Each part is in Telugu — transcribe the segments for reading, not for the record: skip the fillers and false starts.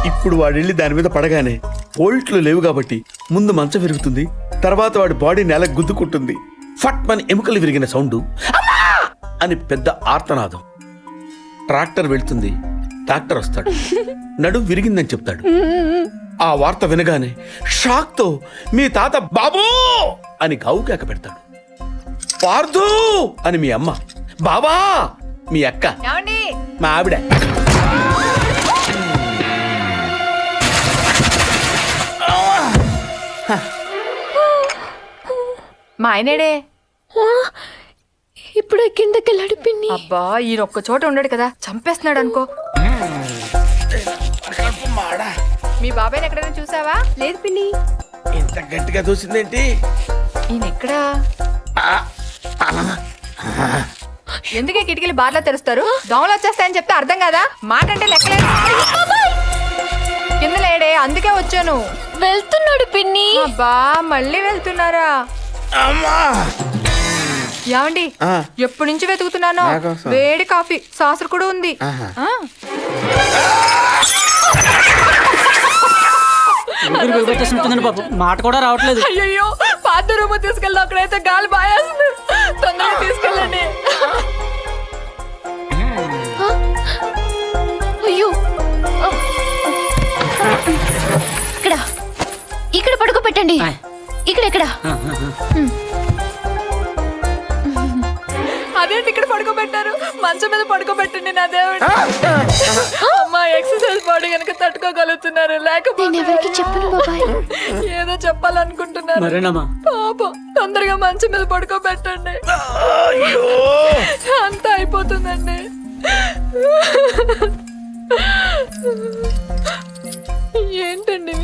ఇప్పుడు వాడెళ్ళి దాని మీద పడగానే బోల్ట్లు లేవు కాబట్టి ముందు మంచం విరుగుతుంది, తర్వాత వాడి బాడీ నేల గుద్దుకుంటుంది. ఫట్ మన ఎముకలు విరిగిన సౌండ్, అమ్మా అని పెద్ద ఆర్తనాదం. ట్రాక్టర్ వెళ్తుంది, డాక్టర్ వస్తాడు, నడుం విరిగిందని చెప్తాడు. ఆ వార్త వినగానే షాక్ తో మీ తాత బాబూ అని గావుకేక పెడతాడు. పార్థు అని మీ అమ్మ, బాబా మీ అక్క, మా ఆవిడ. మా ఆయనేడే ఇప్పుడు కిందకెళ్ళాడు పిన్ని. అబ్బా ఈయన ఒక్క చోట ఉండడు కదా, చంపేస్తున్నాడు అనుకో. మీ బాబాయ్ని ఎక్కడైనా చూసావా? లేదు పిన్ని. ఇంత గట్టిగా దూసిందేంటి? ఈయన ఎక్కడా? ఎందుకే కిటికీలు బార్లా తెరుస్తారు? దోమలు వచ్చేస్తాయని చెప్తే అర్థం కదా, మాట అంటే లెక్కలేదు. కింద లేడే, అందుకే వచ్చాను. వెళ్తున్నాడు పిన్ని. అబ్బా మళ్ళీ వెళ్తున్నారా? ఏమండి ఎప్పటి నుంచి వెతుకుతున్నానో వేడి కాఫీ, సాసర్ కూడా ఉంది. మాట కూడా రావట్లేదు. అయ్యో పాత రూమ్ తీసుకెళ్ళి అక్కడైతే గాలి బాయేస్తుంది. తొందరగా తీసుకెళ్ళండి. అయ్యో ఇక్కడ ఇక్కడ పడుకోబెట్టండి. ఇక్కడ అదేంటి ఇక్కడ పడుకోబెట్టారు? మంచం మీద పడుకోబెట్టండి నా దేవుడు. అమ్మా ఎక్సర్సైజ్ బాడీ కనుక తట్టుకోగలుగుతున్నారు, లేకపోతే ఎవరికి చెప్పను బాబాయ్. ఏదో చెప్పాలనుకుంటున్నారు. పాపం తొందరగా మంచం మీద పడుకోబెట్టండి. అంతా అయిపోతుందండి. ఏంటండి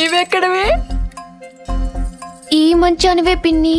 ఇవి ఎక్కడవి? ఈ మంచానివే పిన్ని.